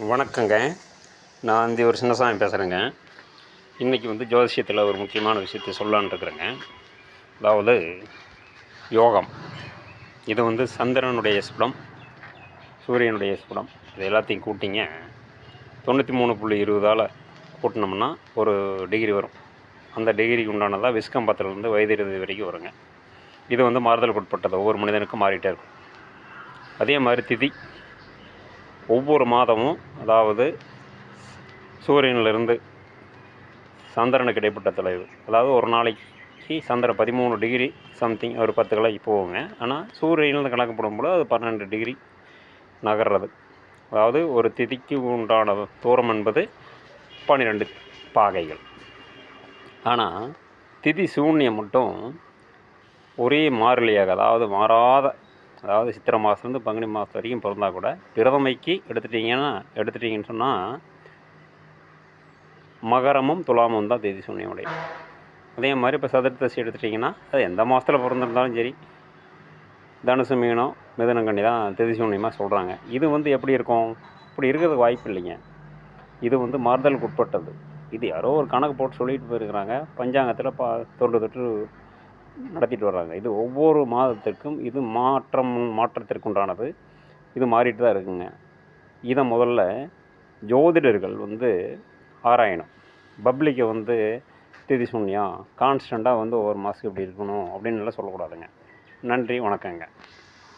வணக்கங்க. நான் ஒரு சின்னசாமி பேசுகிறேங்க. இன்றைக்கி ஜோதிஷத்தில் ஒரு முக்கியமான விஷயத்தை சொல்லலான்னு இருக்கிறேங்க. அதாவது யோகம். இது சந்திரனுடைய ஸ்புடம், சூரியனுடைய ஸ்புடம், இது எல்லாத்தையும் கூட்டிங்க 93.20ஆல் கூட்டினோம்னா ஒரு டிகிரி வரும். அந்த டிகிரிக்கு உண்டானதாக விஸ்கம்பத்திலேருந்து வயதிறுதி வரைக்கும் வருங்க. இது மாறுதலுக்கு உட்பட்டது, ஒவ்வொரு மனிதனுக்கும் மாறிட்டே இருக்கும். அதே மாதிரி திதி ஒவ்வொரு மாதமும், அதாவது சூரியனிலிருந்து சந்திரனுக்கு இடைப்பட்ட தொலைவு, அதாவது ஒரு நாளைக்கு சந்திரன் 13 டிகிரி சம்திங், ஒரு 10 கிளைக்கு போகுங்க. ஆனால் சூரியனிலிருந்து கணக்கு போடும்போது அது 12 டிகிரி நகர்றது. அதாவது ஒரு திதிக்கு உண்டான தூரம் என்பது 12 பாகைகள். ஆனால் திதி சூன்யம் மட்டும் ஒரே மாறிலியாக, அதாவது மாறாத, அதாவது சித்திரை மாதத்துலேருந்து பங்குனி மாதம் வரைக்கும் பிறந்தால் கூட பிரதமைக்கு எடுத்துட்டிங்கன்னு சொன்னால் மகரமும் துலாமும் தான் திதி சூன்யம் உடையும். அதே மாதிரி இப்போ சதுர்த்தசி எடுத்துட்டிங்கன்னா அது எந்த மாதத்தில் பிறந்திருந்தாலும் சரி, தனுசு மீனம் மிதுனங்கண்ணி தான் திதி சூன்யமாக சொல்கிறாங்க. இது எப்படி இருக்கும்? இப்படி இருக்கிறதுக்கு வாய்ப்பு இல்லைங்க. இது மாறுதலுக்கு உட்பட்டது. இது யாரோ ஒரு கணக்கு போட்டு சொல்லிட்டு போயிருக்கிறாங்க. பஞ்சாங்கத்தில் தொட்டு நடத்திட்டு வர்றாங்க. இது ஒவ்வொரு மாதத்திற்கும் இது மாற்றத்திற்குண்டானது. இது மாறிட்டு தான் இருக்குங்க. இதை முதல்ல ஜோதிடர்கள் ஆராயணும். பப்ளிக்கை திதி சூன்யம் கான்ஸ்டண்ட்டாக ஒவ்வொரு மாதத்துக்கு இப்படி இருக்கணும் அப்படின்னு எல்லாம் சொல்லக்கூடாதுங்க. நன்றி, வணக்கங்க.